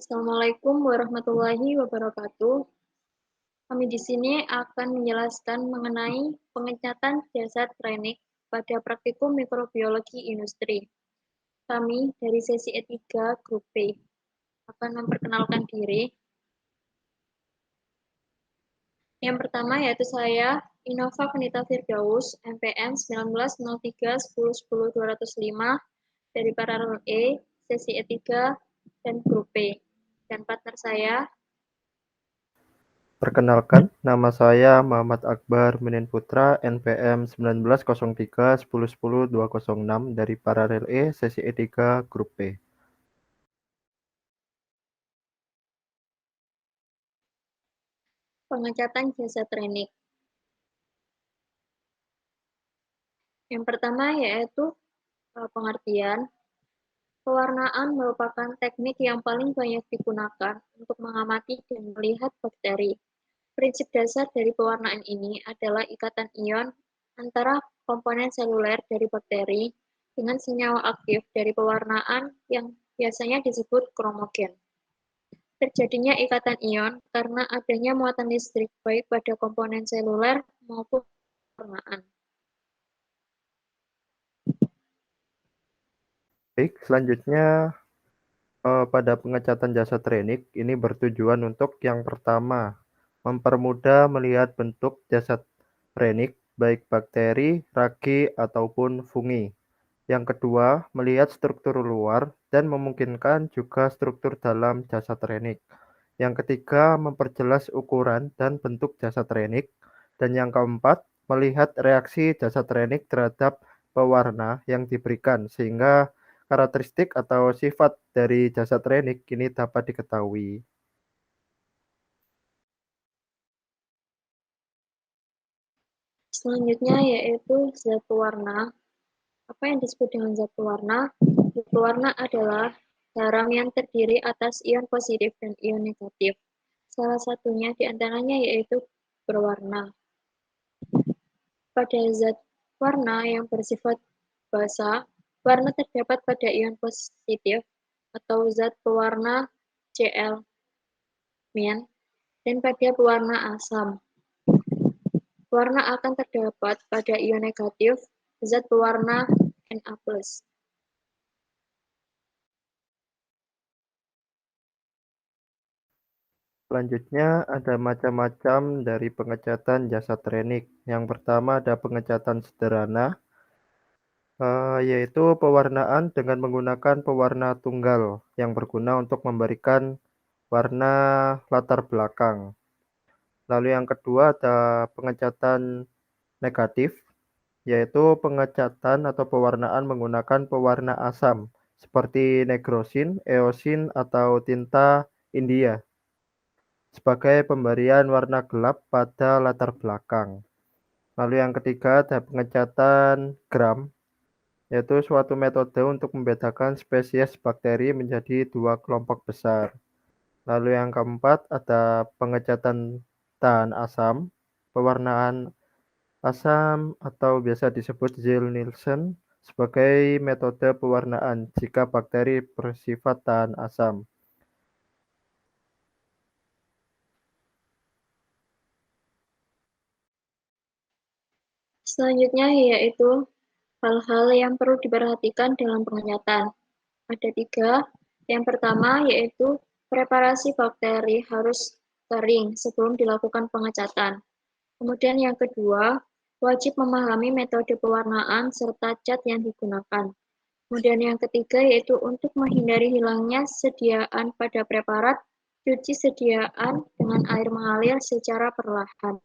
Assalamualaikum warahmatullahi wabarakatuh. Kami di sini akan menjelaskan mengenai pengecatan jasad renik pada praktikum mikrobiologi industri. Kami dari sesi E3 Grup B akan memperkenalkan diri. Yang pertama yaitu saya, Innova Venita Firdaus, MPM 1903110205 dari Paralel E, sesi E3 dan Grup B. Dan partner saya, Perkenalkan, nama saya Muhammad Akbar Minin Putra, NPM 1903110206 dari Paralel E, sesi E3, Grup B. pengecatan jasad renik. Yang pertama yaitu pengertian. Pewarnaan merupakan teknik yang paling banyak digunakan untuk mengamati dan melihat bakteri. Prinsip dasar dari pewarnaan ini adalah ikatan ion antara komponen seluler dari bakteri dengan senyawa aktif dari pewarnaan yang biasanya disebut kromogen. Terjadinya ikatan ion karena adanya muatan listrik baik pada komponen seluler maupun pewarnaan. Baik, selanjutnya pada pengecatan jasad renik ini bertujuan untuk yang pertama, mempermudah melihat bentuk jasad renik baik bakteri, ragi, ataupun fungi. Yang kedua, melihat struktur luar dan memungkinkan juga struktur dalam jasad renik. Yang ketiga, memperjelas ukuran dan bentuk jasad renik. Dan yang keempat, melihat reaksi jasad renik terhadap pewarna yang diberikan sehingga karakteristik atau sifat dari jasad renik ini dapat diketahui. Selanjutnya yaitu zat pewarna. Apa yang disebut dengan zat pewarna? Zat pewarna adalah garam yang terdiri atas ion positif dan ion negatif. Salah satunya diantaranya yaitu berwarna. Pada zat warna yang bersifat basa, warna terdapat pada ion positif atau zat pewarna Cl- dan pada pewarna asam. Warna akan terdapat pada ion negatif, zat pewarna Na+. Selanjutnya ada macam-macam dari pengecatan jasad renik. Yang pertama ada pengecatan sederhana, yaitu pewarnaan dengan menggunakan pewarna tunggal yang berguna untuk memberikan warna latar belakang. Lalu yang kedua ada pengecatan negatif, yaitu pengecatan atau pewarnaan menggunakan pewarna asam seperti negrosin, eosin, atau tinta India sebagai pemberian warna gelap pada latar belakang. Lalu yang ketiga ada pengecatan gram, yaitu suatu metode untuk membedakan spesies bakteri menjadi dua kelompok besar. Lalu yang keempat ada pengecatan tahan asam, pewarnaan asam atau biasa disebut Ziehl-Neelsen sebagai metode pewarnaan jika bakteri bersifat tahan asam. Selanjutnya yaitu hal-hal yang perlu diperhatikan dalam pengecatan. Ada 3. Yang pertama yaitu preparasi bakteri harus kering sebelum dilakukan pengecatan. Kemudian yang kedua, wajib memahami metode pewarnaan serta cat yang digunakan. Kemudian yang ketiga yaitu untuk menghindari hilangnya sediaan pada preparat, cuci sediaan dengan air mengalir secara perlahan.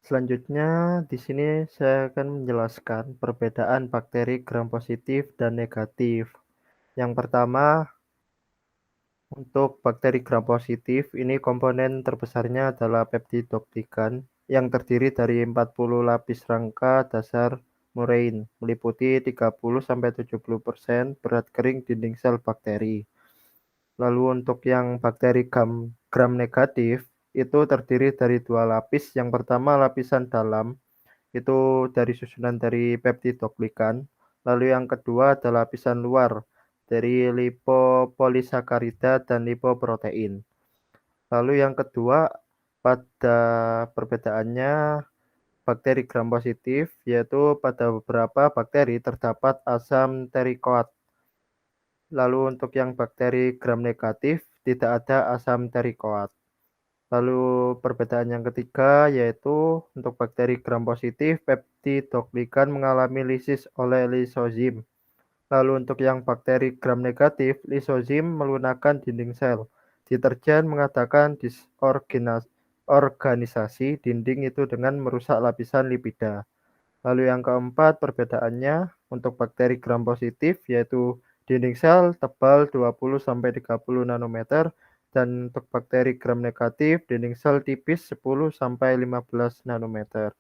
Selanjutnya, di sini saya akan menjelaskan perbedaan bakteri gram positif dan negatif. Yang pertama, untuk bakteri gram positif, ini komponen terbesarnya adalah peptidoglycan yang terdiri dari 40 lapis rangka dasar murein, meliputi 30-70% berat kering dinding sel bakteri. Lalu untuk yang bakteri gram negatif, itu terdiri dari dua lapis. Yang pertama lapisan dalam, itu dari susunan dari peptidoglikan. Lalu yang kedua adalah lapisan luar dari lipopolisakarida dan lipoprotein. Lalu yang kedua, pada perbedaannya bakteri gram positif, yaitu pada beberapa bakteri terdapat asam terikoat. Lalu untuk yang bakteri gram negatif, tidak ada asam terikoat. Lalu perbedaan yang ketiga yaitu untuk bakteri gram positif, peptidoglikan mengalami lisis oleh lisozim. Lalu untuk yang bakteri gram negatif, lisozim melunakkan dinding sel. Deterjen mengadakan disorganisasi dinding itu dengan merusak lapisan lipida. Lalu yang keempat perbedaannya untuk bakteri gram positif yaitu dinding sel tebal 20-30 nanometer dan untuk bakteri gram negatif dinding sel tipis 10-15 nanometer.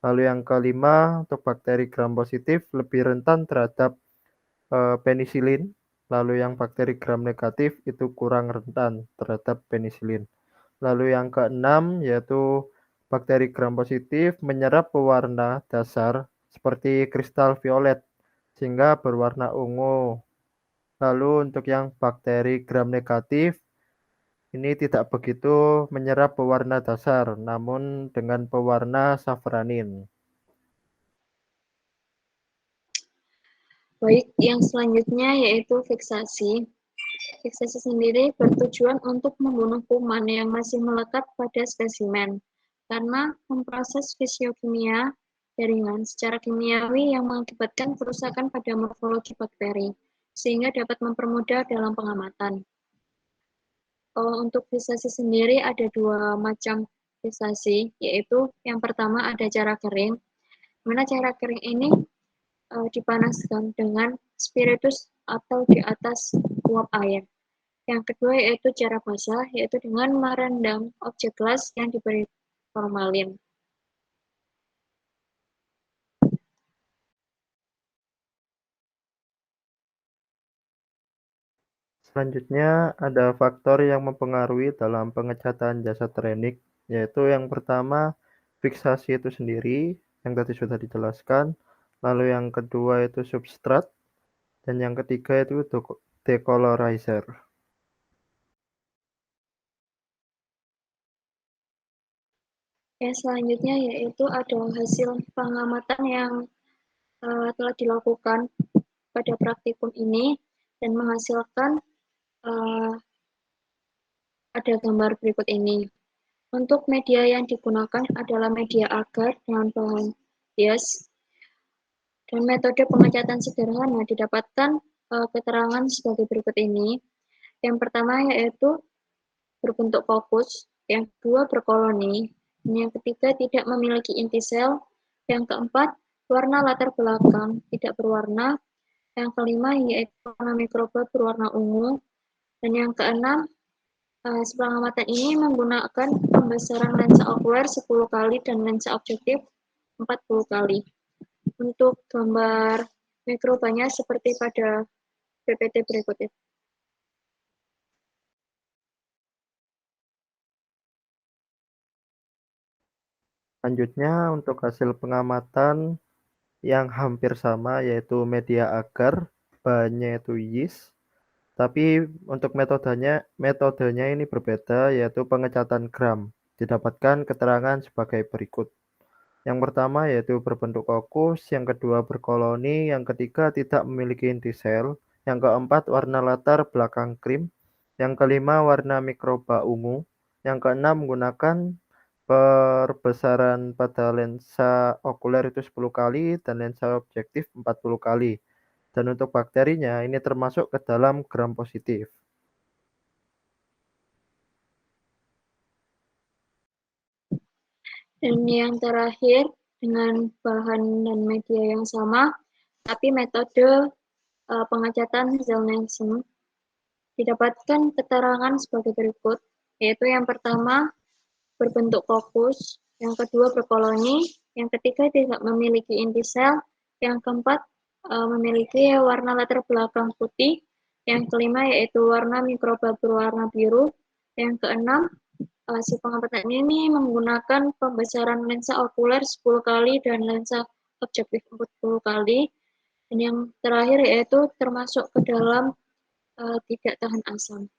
Lalu yang kelima untuk bakteri gram positif lebih rentan terhadap penisilin. Lalu yang bakteri gram negatif itu kurang rentan terhadap penisilin. Lalu yang keenam yaitu bakteri gram positif menyerap pewarna dasar seperti kristal violet sehingga berwarna ungu. Lalu untuk yang bakteri gram negatif ini tidak begitu menyerap pewarna dasar namun dengan pewarna safranin. Baik, yang selanjutnya yaitu fiksasi. Fiksasi sendiri bertujuan untuk membunuh kuman yang masih melekat pada spesimen karena memproses fisiokimia jaringan secara kimiawi yang mengakibatkan kerusakan pada morfologi bakteri, sehingga dapat mempermudah dalam pengamatan. Untuk fiksasi sendiri ada dua macam fiksasi, yaitu yang pertama ada cara kering, mana cara kering ini dipanaskan dengan spiritus atau di atas uap air. Yang kedua yaitu cara basah, yaitu dengan merendam objek gelas yang diberi formalin. Selanjutnya ada faktor yang mempengaruhi dalam pengecatan jasad renik, yaitu yang pertama fiksasi itu sendiri, yang tadi sudah dijelaskan. Lalu yang kedua itu substrat, dan yang ketiga itu decolorizer. Yang selanjutnya yaitu ada hasil pengamatan yang telah dilakukan pada praktikum ini dan menghasilkan ada gambar berikut ini. Untuk media yang digunakan adalah media agar dengan bahan bias dan metode pengecatan sederhana didapatkan keterangan sebagai berikut ini. Yang pertama yaitu berbentuk fokus, yang kedua berkoloni, dan yang ketiga tidak memiliki inti sel, yang keempat warna latar belakang tidak berwarna, yang kelima yaitu warna mikroba berwarna ungu, dan yang keenam pengamatan ini menggunakan pembesaran lensa okuler 10 kali dan lensa objektif 40 kali. Untuk gambar mikrobanya seperti pada PPT berikut itu. Selanjutnya untuk hasil pengamatan yang hampir sama yaitu media agar, bahannya itu yeast. Tapi untuk metodenya ini berbeda yaitu pengecatan gram. Didapatkan keterangan sebagai berikut. Yang pertama yaitu berbentuk kokus, yang kedua berkoloni, yang ketiga tidak memiliki inti sel, yang keempat warna latar belakang krim, yang kelima warna mikroba ungu, yang keenam menggunakan perbesaran pada lensa okuler itu 10 kali dan lensa objektif 40 kali. Dan untuk bakterinya ini termasuk ke dalam gram positif. Dan yang terakhir dengan bahan dan media yang sama, tapi metode pengecatan Zell-Nelson didapatkan keterangan sebagai berikut, yaitu yang pertama berbentuk fokus, yang kedua berkoloni, yang ketiga tidak memiliki inti sel, yang keempat memiliki warna latar belakang putih, yang kelima yaitu warna mikroba berwarna biru, yang keenam Si pengamatan ini menggunakan pembesaran lensa okuler 10 kali dan lensa objektif 40 kali. Dan yang terakhir yaitu termasuk ke dalam tidak tahan asam.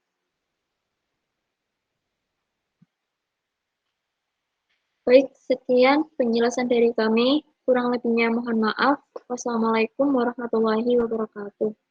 Baik, sekian penjelasan dari kami. Kurang lebihnya mohon maaf. Wassalamualaikum warahmatullahi wabarakatuh.